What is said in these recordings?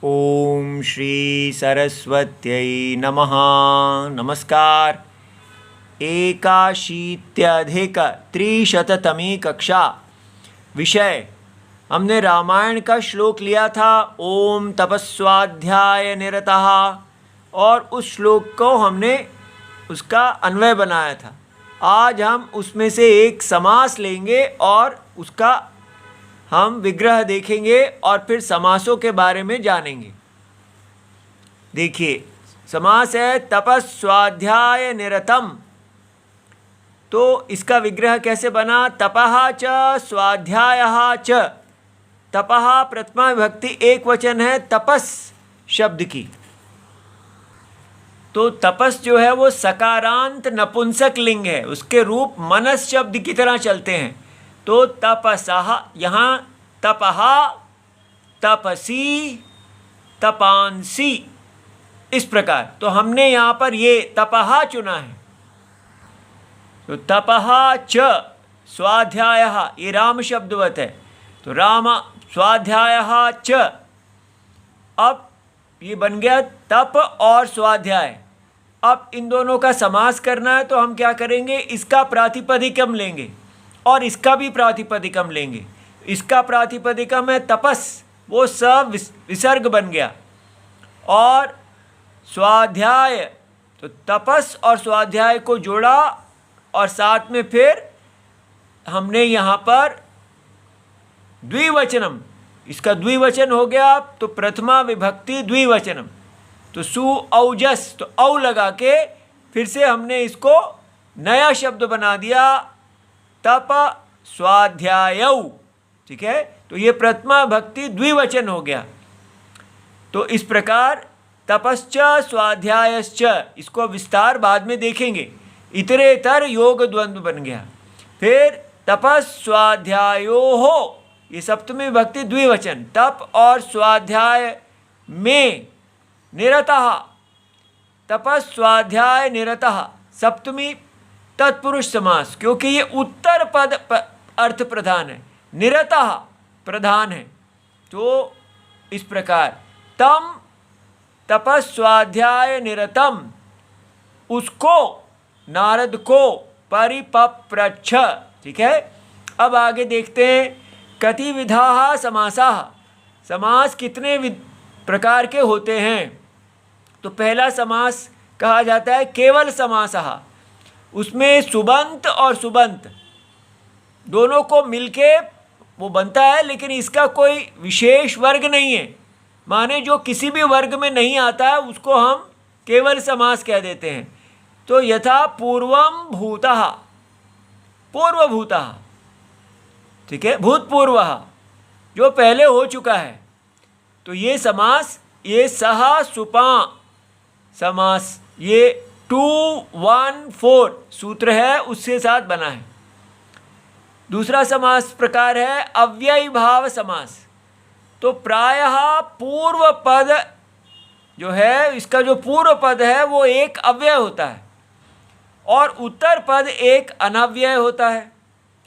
ओम श्री सरस्वत्यै नमः। नमस्कार। 81-300तमी कक्षा। विषय हमने रामायण का श्लोक लिया था, ओम तपस्वाध्याय निरतः, और उस श्लोक को हमने उसका अन्वय बनाया था। आज हम उसमें से एक समास लेंगे और उसका हम विग्रह देखेंगे और फिर समासों के बारे में जानेंगे। देखिए, समास है तपस्वाध्याय निरतम। तो इसका विग्रह कैसे बना? तपः च स्वाध्यायः च। तपः प्रथमा विभक्ति एक वचन है तपस शब्द की। तो तपस जो है वो सकारांत नपुंसक लिंग है, उसके रूप मनस शब्द की तरह चलते हैं। तो तपसः, यहाँ तपः, तपसी, तपांसी, इस प्रकार। तो हमने यहाँ पर ये तपः चुना है। तो तपः च स्वाध्यायः, ये राम शब्दवत है। तो राम स्वाध्यायः च। अब ये बन गया तप और स्वाध्याय। अब इन दोनों का समास करना है तो हम क्या करेंगे? इसका प्रातिपदिकम लेंगे और इसका भी प्रातिपदिकम लेंगे। इसका प्रातिपदिकम है तपस, वो सब विसर्ग बन गया। और स्वाध्याय, तो तपस और स्वाध्याय को जोड़ा और साथ में फिर हमने यहाँ पर द्विवचनम, इसका द्विवचन हो गया। तो प्रथमा विभक्ति द्विवचनम, तो सु औजस, तो औ लगा के फिर से हमने इसको नया शब्द बना दिया, तप स्वाध्यायौ। ठीक है, तो ये प्रथमा भक्ति द्विवचन हो गया। तो इस प्रकार तपश्च स्वाध्यायश्च, इसको विस्तार बाद में देखेंगे। इतरेतर योग द्वंद्व बन गया। फिर तपस् स्वाध्यायोः, ये सप्तमी भक्ति द्विवचन, तप और स्वाध्याय में निरतः, तपस् स्वाध्याय निरतः, सप्तमी तत्पुरुष समास, क्योंकि ये उत्तर पद अर्थ प्रधान है, निरतः प्रधान है। तो इस प्रकार तम तपस्वाध्याय निरतम, उसको, नारद को परिपप्रच्छ। ठीक है, अब आगे देखते हैं कति विधाः समासाः, समास कितने प्रकार के होते हैं। तो पहला समास कहा जाता है केवल समासः। उसमें सुबंत और सुबंत दोनों को मिलके वो बनता है, लेकिन इसका कोई विशेष वर्ग नहीं है। माने जो किसी भी वर्ग में नहीं आता है उसको हम केवल समास कह देते हैं। तो यथा पूर्वम भूतः, पूर्वभूतः, ठीक है, भूतपूर्वः, जो पहले हो चुका है। तो ये समास, ये सह सुपा समास, ये 2-1-4 सूत्र है, उसके साथ बना है। दूसरा समास प्रकार है अव्ययी भाव समास। तो प्रायः पूर्व पद जो है, इसका जो पूर्व पद है वो एक अव्यय होता है और उत्तर पद एक अनव्यय होता है।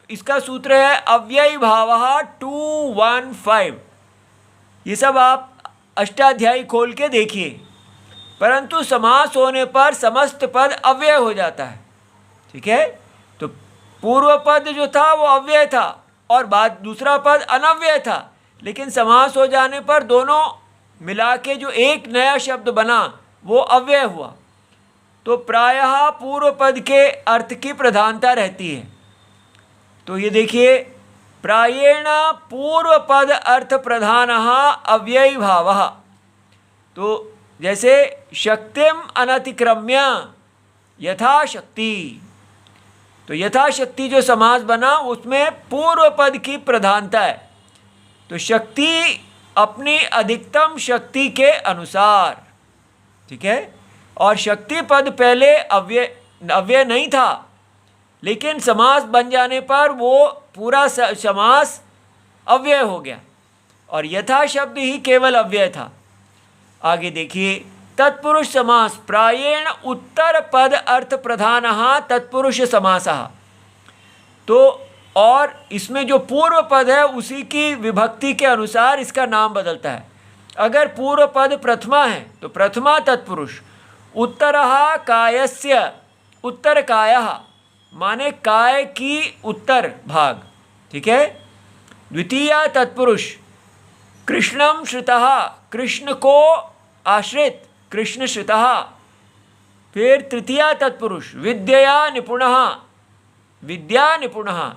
इसका सूत्र है अव्ययी भावः 2-1-5। ये सब आप अष्टाध्यायी खोल के देखिए। परंतु समास होने पर समस्त पद अव्यय हो जाता है। ठीक है, तो पूर्व पद जो था वो अव्यय था और बाद दूसरा पद अनव्यय था, लेकिन समास हो जाने पर दोनों मिला के जो एक नया शब्द बना वो अव्यय हुआ। तो प्रायः पूर्व पद के अर्थ की प्रधानता रहती है। तो ये देखिए, प्रायेण पूर्व पद अर्थ प्रधानः अव्ययी भावः। तो जैसे शक्तिम अनतिक्रम्य यथाशक्ति, तो यथाशक्ति जो समास बना उसमें पूर्व पद की प्रधानता है। तो शक्ति अपनी अधिकतम शक्ति के अनुसार, ठीक है, और शक्ति पद पहले अव्यय नहीं था, लेकिन समास बन जाने पर वो पूरा समास अव्यय हो गया और यथा शब्द ही केवल अव्यय था। आगे देखिए, तत्पुरुष समास प्रायेण उत्तर पद अर्थ प्रधानः तत्पुरुष समासः। तो और इसमें जो पूर्व पद है उसी की विभक्ति के अनुसार इसका नाम बदलता है। अगर पूर्व पद प्रथमा है तो प्रथमा तत्पुरुष। उत्तरः कायस्य, उत्तर कायः माने काय की उत्तर भाग, ठीक है। द्वितीया तत्पुरुष कृष्णम श्रितः, कृष्ण को आश्रित, कृष्ण श्रितः। फिर तृतीया तत्पुरुष विद्यया निपुणः, विद्या निपुणः,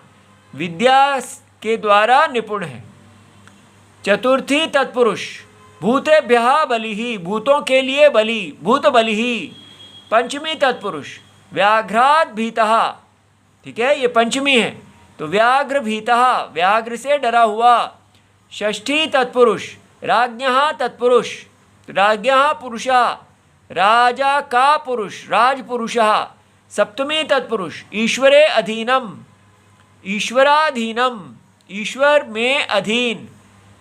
विद्या के द्वारा निपुण है। चतुर्थी तत्पुरुष भूतेभ्यः बलिः, भूतों के लिए बलि, भूत बलिः। पंचमी तत्पुरुष व्याघ्रात् भीतः, ठीक है, ये पंचमी है तो व्याघ्र भीतः, व्याघ्र से डरा हुआ। षष्ठी तत्पुरुष राज्ञः तत्पुरुष, राज्ञः पुरुषः, राजा का पुरुष, राजपुरुषः। सप्तमी तत्पुरुष ईश्वरे अधीनम, ईश्वराधीनम, ईश्वर में अधीन।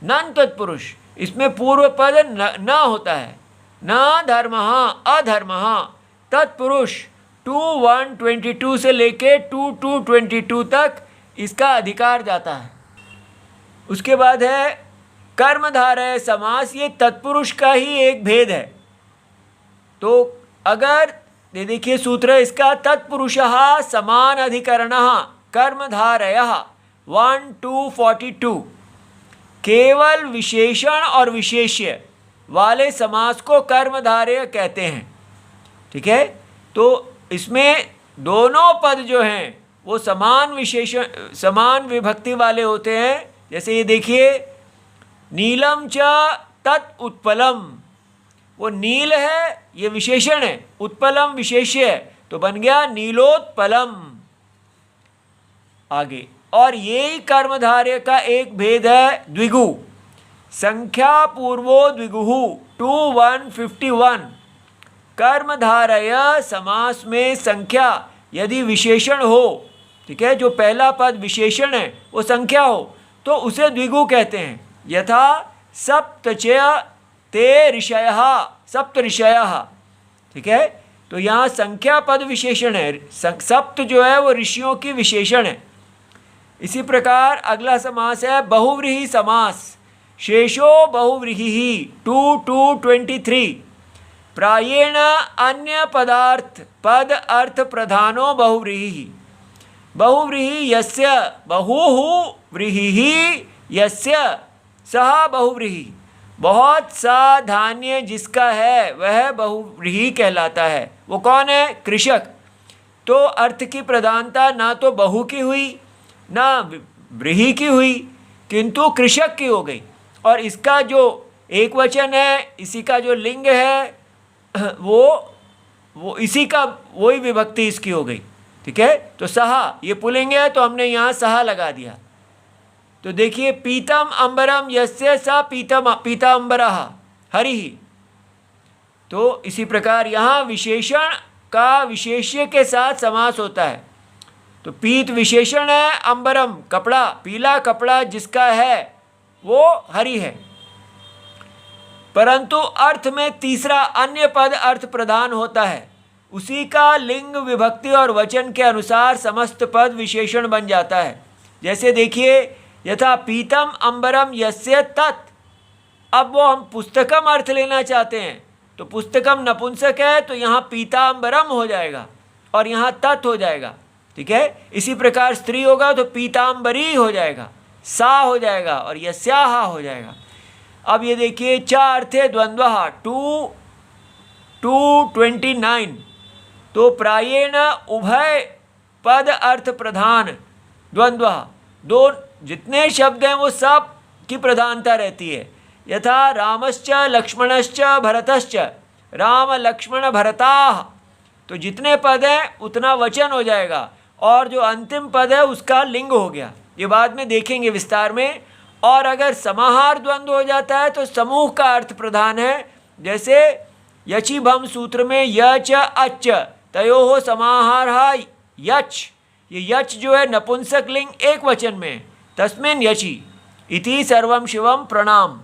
नन तत्पुरुष, इसमें पूर्व पद न होता है। न धर्मः अधर्मः। तत्पुरुष 2:1-22 से लेके 2:2-22 तक इसका अधिकार जाता है। उसके बाद है कर्मधारय समास, ये तत्पुरुष का ही एक भेद है। तो अगर ये देखिए सूत्र है इसका, तत्पुरुषः समान अधिकरणः कर्मधारयः 1-2-42। केवल विशेषण और विशेष्य वाले समास को कर्मधारय कहते हैं, ठीक है। तो इसमें दोनों पद जो हैं वो समान विशेषण, समान विभक्ति वाले होते हैं। जैसे ये देखिए नीलम च तत् उत्पलम, वो नील है ये विशेषण है, उत्पलम विशेष्य है तो बन गया नीलोत्पलम। आगे और यही कर्मधारय का एक भेद है द्विगु। संख्या पूर्वो द्विगुः 2:1-51। कर्मधारय समास में संख्या यदि विशेषण हो, ठीक है, जो पहला पद विशेषण है वो संख्या हो तो उसे द्विगु कहते हैं। यथा सप्तचय ते ऋषयः, सप्त ऋषयः, ठीक है। तो यहाँ संख्या पद विशेषण है, सप्त जो है वो ऋषियों की विशेषण है। इसी प्रकार अगला समास है बहुव्रीहि समास। शेषो बहुव्रीहि 2:2-23। प्रायेण अन्य पदार्थ पद अर्थ प्रधानो बहुव्रीहि। बहुव्रीहि यस्य, बहुः व्रीहिः यस्य सः बहुव्रीहि। बहुत सा धान्य जिसका है वह बहुव्रीहि कहलाता है। वो कौन है? कृषक। तो अर्थ की प्रधानता ना तो बहु की हुई ना व्रीहि की हुई, किंतु कृषक की हो गई। और इसका जो एक वचन है, इसी का जो लिंग है वो इसी का वही विभक्ति इसकी हो गई, ठीक है। तो सहा ये पुल्लिंग है तो हमने यहाँ सहा लगा दिया। तो देखिए पीतम अंबरम यस्य स पीतम पीतांबरः हरिः। तो इसी प्रकार यहाँ विशेषण का विशेष्य के साथ समास होता है। तो पीत विशेषण है, अंबरम कपड़ा, पीला कपड़ा जिसका है वो हरि है। परंतु अर्थ में तीसरा अन्य पद अर्थ प्रधान होता है, उसी का लिंग विभक्ति और वचन के अनुसार समस्त पद विशेषण बन जाता है। जैसे देखिए यथा पीतम अंबरम यस्य तत्। अब वो हम पुस्तकम अर्थ लेना चाहते हैं तो पुस्तकम नपुंसक है तो यहाँ पीतांबरम हो जाएगा और यहाँ तत् हो जाएगा, ठीक है। इसी प्रकार स्त्री होगा तो पीतांबरी हो जाएगा, सा हो जाएगा और यस्याहा हो जाएगा। अब ये देखिए चा अर्थे द्वंद्वः 2:29। तो प्रायेण उभय पद अर्थ प्रधान द्वंद्वः, दो जितने शब्द हैं वो सब की प्रधानता रहती है। यथा रामश्च लक्ष्मणश्च भरतश्च, राम लक्ष्मण भरताः। तो जितने पद हैं उतना वचन हो जाएगा और जो अंतिम पद है उसका लिंग हो गया। ये बाद में देखेंगे विस्तार में। और अगर समाहार द्वंद्व हो जाता है तो समूह का अर्थ प्रधान है। जैसे यचिभम सूत्र में यच अच तयोः समाहारः यच। ये यच जो है नपुंसक लिंग एक वचन में, तस्मिन् यचि इति सर्वं शिवम प्रणाम।